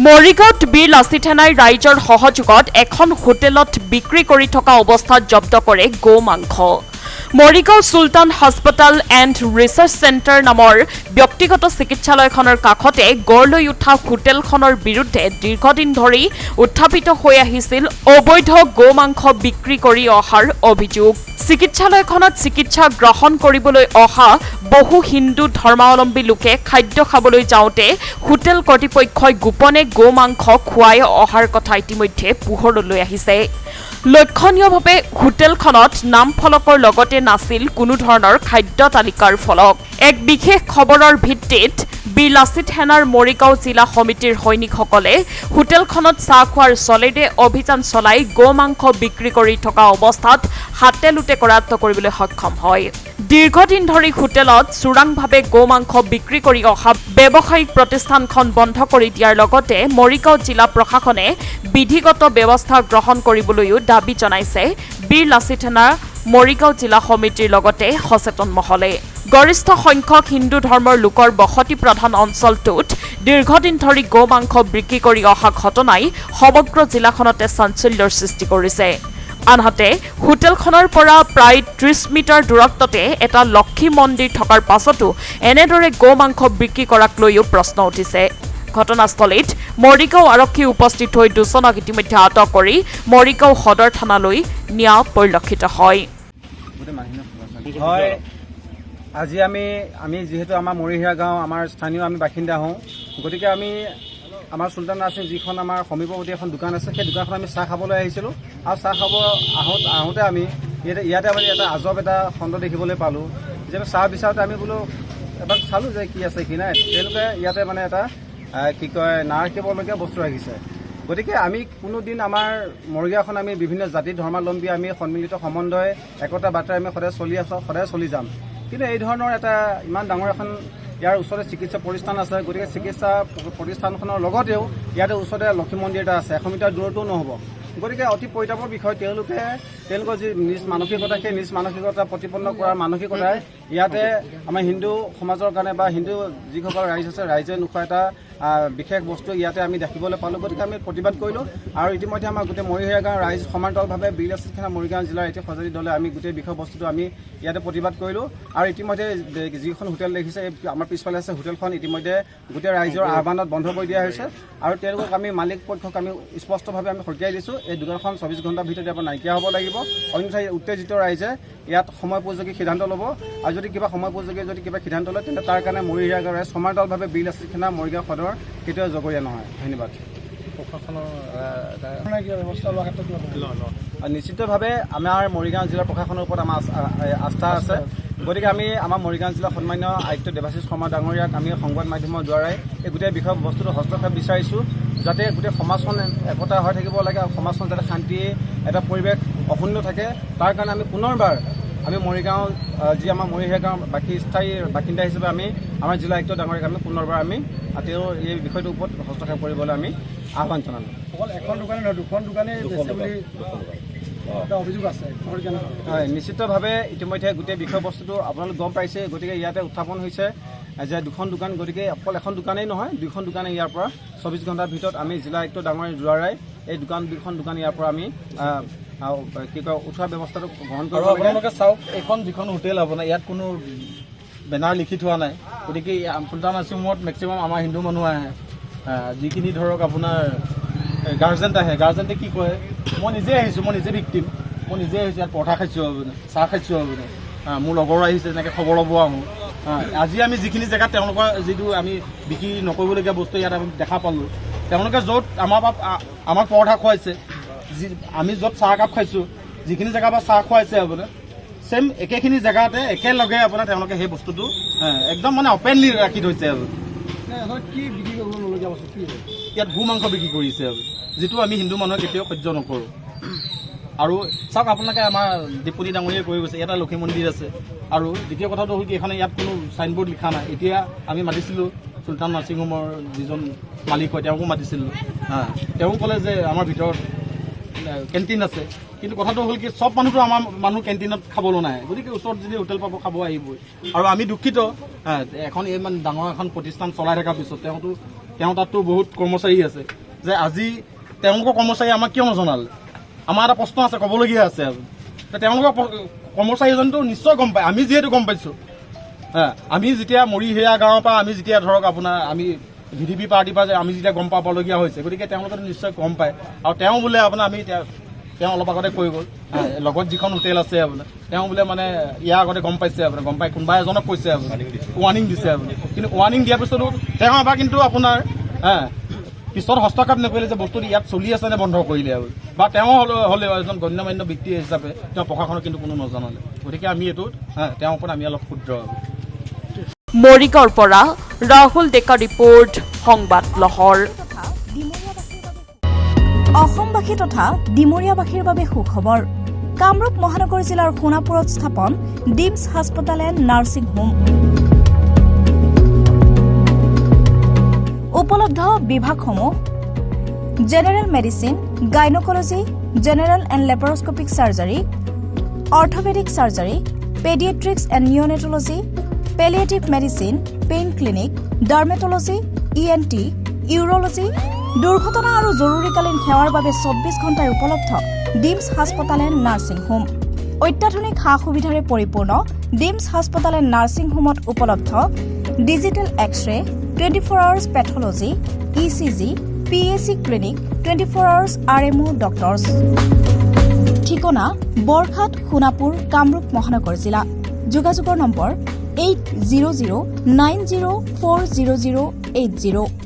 মৰিগাঁৱত বীৰ লাচিত সেনাই ৰাইজৰ সহযোগত এখন হোটেলত বিক্ৰী কৰি থকা অৱস্থাত জব্দ কৰে গো মাংস। মৰিগাঁও চুলতান হাস্পতাল এণ্ড ৰিচাৰ্চ চেণ্টাৰ নামৰ ব্যক্তিগত চিকিৎসালয়খনৰ কাষতে গঢ় লৈ উঠা হোটেলখনৰ বিৰুদ্ধে দীৰ্ঘদিন ধৰি উত্থাপিত হৈ আহিছিল অবৈধ গো মাংস বিক্ৰী কৰি অহাৰ অভিযোগ। চিকিৎসালয়খনত চিকিৎসা গ্ৰহণ কৰিবলৈ অহা বহু হিন্দু ধৰ্মাৱলম্বী লোকে খাদ্য খাবলৈ যাওঁতে হোটেল কৰ্তৃপক্ষই গোপনে গো মাংস খুৱাই অহাৰ কথা ইতিমধ্যে পোহৰলৈ আহিছে। লক্ষণীয়ভাৱে হোটেলখনত নাম ফলকৰ লগতে নাছিল কোনো ধৰণৰ খাদ্য তালিকাৰ ফলক। এক বিশেষ খবৰৰ ভিত্তিত বীৰ লাচিত সেনাৰ মৰিগাঁও জিলা সমিতিৰ সৈনিকসকলে হোটেলখনত চাহ খোৱাৰ চলেৰে অভিযান চলাই গো মাংস বিক্ৰী কৰি থকা অৱস্থাত হাতে লোটে কৰায়ত্ব কৰিবলৈ সক্ষম হয়। দীৰ্ঘদিন ধৰি হোটেলত চোৰাংভাৱে গো মাংস বিক্ৰী কৰি অহা ব্যৱসায়িক প্ৰতিষ্ঠানখন বন্ধ কৰি দিয়াৰ লগতে মৰিগাঁও জিলা প্ৰশাসনে বিধিগত ব্যৱস্থা গ্ৰহণ কৰিবলৈও দাবী জনাইছে বীৰ লাচিত সেনা মৰিগাঁও জিলা সমিতিৰ লগতে সচেতন মহলে। গৰিষ্ঠ সংখ্যক হিন্দু ধৰ্মৰ লোকৰ বসতি প্ৰধান অঞ্চলটোত দীৰ্ঘদিন ধৰি গো মাংস বিক্ৰী কৰি অহা ঘটনাই সমগ্ৰ জিলাখনতে চাঞ্চল্যৰ সৃষ্টি কৰিছে। আনহাতে হোটেলখনৰ পৰা প্ৰায় ৩০ মিটাৰ দূৰত্বতে এটা লক্ষী মন্দিৰ থকাৰ পাছতো এনেদৰে গো মাংস বিক্ৰী কৰাক লৈও প্ৰশ্ন উঠিছে। ঘটনাস্থলীত মৰিগাঁও আৰক্ষী উপস্থিত হৈ দুজনক ইতিমধ্যে আটক কৰি মৰিগাঁও সদৰ থানালৈ নিয়া পৰিলক্ষিত হয়। আজি আমি যেহেতু আমাৰ মৰিহিৰা গাঁও আমাৰ স্থানীয় আমি বাসিন্দা হওঁ, গতিকে আমি আমাৰ চুলতান নাৰ্ছিং যিখন আমাৰ সমীপৱৰ্তী এখন দোকান আছে, সেই দোকানখন আমি চাহ খাবলৈ আহিছিলোঁ আৰু চাহ খাব আহোঁতে আমি ইয়াতে আমি এটা আজব এটা খণ্ড দেখিবলৈ পালোঁ যে চাহ বিচাৰোঁতে আমি বোলো এবাৰ চালোঁ যে কি আছে কি নাই। তেওঁলোকে ইয়াতে মানে এটা কি কয় নাৰাখিবলগীয়া বস্তু ৰাখিছে। গতিকে আমি কোনোদিন আমাৰ মৰিগাঁওখন আমি বিভিন্ন জাতি ধৰ্মাৱলম্বী আমি সন্মিলিত সম্বন্ধই একতা বাৰ্তাৰে আমি সদায় চলি আছোঁ, সদায় চলি যাম। কিন্তু এই ধৰণৰ এটা ইমান ডাঙৰ এখন ইয়াৰ ওচৰতে চিকিৎসা প্ৰতিষ্ঠান আছে, গতিকে চিকিৎসা প্ৰতিষ্ঠানখনৰ লগতেও ইয়াতে ওচৰতে লক্ষী মন্দিৰ এটা আছে, 100 মিটাৰ দূৰতো নহ'ব। গতিকে অতি পৰিতাপৰ বিষয় তেওঁলোকৰ যি নিজ মানসিকতা, সেই নিজ মানসিকতা প্ৰতিপন্ন কৰাৰ মানসিকতাই ইয়াতে আমাৰ হিন্দু সমাজৰ কাৰণে বা হিন্দু যিসকল ৰাইজ আছে ৰাইজে নোখোৱা এটা বিশেষ বস্তু ইয়াতে আমি দেখিবলৈ পালোঁ। গতিকে আমি প্ৰতিবাদ কৰিলোঁ আৰু ইতিমধ্যে আমাৰ গোটেই মৰিহিৰা গাঁৱৰ ৰাইজ সমান্তৰালভাৱে বীৰ লাচিত সেনা মৰিগাঁও জিলাৰ এটি সঁজাতি দলে আমি গোটেই বিষয় বস্তুটো আমি ইয়াতে প্ৰতিবাদ কৰিলোঁ। আৰু ইতিমধ্যে যিখন হোটেল দেখিছে আমাৰ পিছফালে আছে হোটেলখন ইতিমধ্যে গোটেই ৰাইজৰ আহ্বানত বন্ধ কৰি দিয়া হৈছে আৰু তেওঁলোকক আমি মালিক পক্ষক আমি স্পষ্টভাৱে আমি সকিয়াই দিছোঁ এই দোকানখন 24 ঘণ্টাৰ ভিতৰতে আপোনাৰ নাইকিয়া হ'ব লাগিব, অন্যথা উত্তেজিত ৰাইজে ইয়াত সময়োপযোগী সিদ্ধান্ত ল'ব আৰু যদি কিবা সময়োপযোগী যদি কিবা সিদ্ধান্ত লয় তেন্তে তাৰ কাৰণে মৰিহিৰা গাঁৱৰ ৰাইজ সমান্তৰালভাৱে বীৰ লাচিত সেনা মৰিগাঁও সদৰ কেতিয়াও জগৰীয়া নহয়। ধন্যবাদ। নিশ্চিতভাৱে আমাৰ মৰিগাঁও জিলাৰ প্ৰশাসনৰ ওপৰত আমাৰ আস্থা আছে। গতিকে আমি আমাৰ মৰিগাঁও জিলাৰ সন্মান্য আয়ুক্ত দেৱাশিষ শৰ্মা ডাঙৰীয়াক আমি সংবাদ মাধ্যমৰ দ্বাৰাই এই গোটেই বিষয় বস্তুটো হস্তক্ষেপ বিচাৰিছোঁ, যাতে গোটেই সমাজখন একতা হৈ থাকিব লাগে আৰু সমাজখন যাতে শান্তি এটা পৰিৱেশ অক্ষুণ্ণ থাকে। তাৰ কাৰণে আমি পুনৰবাৰ আমি মৰিগাঁও যি আমাৰ মৰিহিৰা গাঁৱৰ স্থায়ী বাসিন্দা হিচাপে আমি আমাৰ জিলা আয়ুক্ত ডাঙৰীয়াক আমি পুনৰবাৰ আমি তেওঁৰ এই বিষয়টোৰ ওপৰত হস্তক্ষেপ কৰিবলৈ আমি আহ্বান জনালোঁ। অকল এখন দোকানে নহয়, দুখন দোকানে অভিযোগ আছে। হয়, নিশ্চিতভাৱে ইতিমধ্যে গোটেই বিষয়বস্তুটো আপোনালোক গম পাইছে। গতিকে ইয়াতে উত্থাপন হৈছে যে দুখন দোকান, গতিকে অকল এখন দোকানেই নহয়, দুখন দোকানে ইয়াৰ পৰা 24 ঘণ্টাৰ ভিতৰত আমি জিলা আয়ুক্ত ডাঙৰীয়াৰ দ্বাৰাই এই দুখন দোকান ইয়াৰ পৰা আমি কি কয় উঠোৱা ব্যৱস্থাটো গ্ৰহণ কৰিব লাগে। আপোনালোকে চাওক, এইখন যিখন হোটেল আপোনাৰ ইয়াত কোনো বেনাৰ লিখি থোৱা নাই। গতিকে চুলতান নাৰ্ছিঙত মেক্সিমাম আমাৰ হিন্দু মানুহ আহে, যিখিনি ধৰক আপোনাৰ গাৰ্জেণ্ট আহে, গাৰ্জেণ্টে কি কয় মই নিজে আহিছোঁ, মই নিজে ভিক্টিম, মই নিজে আহিছোঁ ইয়াত পৰঠা খাইছোঁ আপুনি, চাহ খাইছোঁ আপুনি, মোৰ লগৰ আহিছে তেনেকৈ খবৰ ল'ব আহোঁ। আজি আমি যিখিনি জেগাত তেওঁলোকৰ যিটো আমি বিক্ৰী নকৰিবলগীয়া বস্তু ইয়াত আমি দেখা পালোঁ, তেওঁলোকে য'ত আমাক পৰঠা খুৱাইছে, আমি য'ত চাহ একাপ খাইছোঁ, যিখিনি জেগাৰ পৰা চাহ খুৱাইছে আপোনাৰ ছেম একেখিনি জেগাতে একেলগে আপোনাৰ তেওঁলোকে সেই বস্তুটো একদম মানে অপেনলি ৰাখি থৈছে। কি বিক্ৰী কৰিবলগীয়া বস্তু কি ইয়াত গো মাংস বিক্ৰী কৰিছে, যিটো আমি হিন্দু মানুহে কেতিয়াও সহ্য নকৰোঁ। আৰু চাওক আপোনালোকে আমাৰ ডিপুটি ডাঙৰীয়াই কৈ গৈছে ইয়াত লক্ষী মন্দিৰ আছে। আৰু দ্বিতীয় কথাটো হ'ল কি এখনে ইয়াত কোনো চাইনবোৰ্ড লিখা নাই। এতিয়া আমি মাতিছিলোঁ চুলতান নাৰ্ছিং হোমৰ যিজন মালিক হয় তেওঁকো মাতিছিলোঁ, তেওঁ ক'লে যে আমাৰ ভিতৰত কেণ্টিন আছে, কিন্তু কথাটো হ'ল কি চব মানুহতো আমাৰ মানুহ কেণ্টিনত খাবলৈ নাহে, গতিকে ওচৰত যদি হোটেল পাব খাব আহিবই। আৰু আমি দুখিত এখন ইমান ডাঙৰ এখন প্ৰতিষ্ঠান চলাই থকাৰ পিছত তেওঁতো তেওঁ তাততো বহুত কৰ্মচাৰী আছে যে আজি তেওঁলোকৰ কৰ্মচাৰী আমাক কিয় নজনালে আমাৰ এটা প্ৰশ্ন আছে ক'বলগীয়া আছে আৰু তেওঁলোকৰ কৰ্মচাৰীজনটো নিশ্চয় গম পায় আমি যিহেতু গম পাইছোঁ আমি যেতিয়া মৰিহেয়া গাঁৱৰ পৰা আমি যেতিয়া ধৰক আপোনাৰ আমি VDP পাৰ্টিৰ পৰা আমি যেতিয়া গম পাবলগীয়া হৈছে গতিকে তেওঁলোকে নিশ্চয় গম পায় আৰু তেওঁ বোলে আপোনাৰ আমি তেওঁ অলপ আগতে কৈ গ'ল লগত যিখন হোটেল আছে আপোনাৰ তেওঁ বোলে মানে ইয়াৰ আগতে গম পাইছে আপোনাৰ গম পাই কোনোবা এজনক কৈছে আপোনাৰ ৱাৰ্ণিং দিছে আপুনি কিন্তু ৱাৰ্ণিং দিয়াৰ পিছতো তেওঁ এবাৰ কিন্তু আপোনাৰ পিছত হস্তক্ষেপ নকৰিলে যে বস্তুটো ইয়াত চলি আছে নে বন্ধ কৰিলে আৰু বা তেওঁ হ'লেও এজন গণ্যমান্য ব্যক্তি হিচাপে তেওঁ প্ৰশাসনক কিন্তু কোনো নজনালে গতিকে আমি এইটোত তেওঁৰ ওপৰত আমি অলপ ক্ষুদ্ৰ মৰিগাঁৱৰ পৰা ৰাহুল ডেকা ৰিপৰ্ট সংবাদ লহৰ অসমবাসী তথা ডিমৰীয়াবাসীৰ বাবে সুখবৰ কামৰূপ মহানগৰ জিলাৰ সোণাপুৰত স্থাপন ডিমছ হাস্পতাল এণ্ড নাৰ্ছিং হোম উপলব্ধ বিভাগসমূহ general medicine gynaecology general and laparoscopic surgery orthopaedic surgery paediatrics and neonatology palliative medicine pain clinic dermatology ENT urology দুৰ্ঘটনা আৰু জৰুৰীকালীন সেৱাৰ বাবে 24 ঘণ্টাই উপলব্ধ ডিমছ হাস্পতাল এণ্ড নাৰ্ছিং হোম অত্যাধুনিক সা সুবিধাৰে পৰিপূৰ্ণ ডিমছ হাস্পতাল এণ্ড নাৰ্ছিং হোমত উপলব্ধ digital X ray 24 hours pathology ECG PAC clinic 24 hours RMO doctors ঠিকনা বৰঘাট সোণাপুৰ কামৰূপ মহানগৰ জিলা যোগাযোগৰ নম্বৰ 8009040080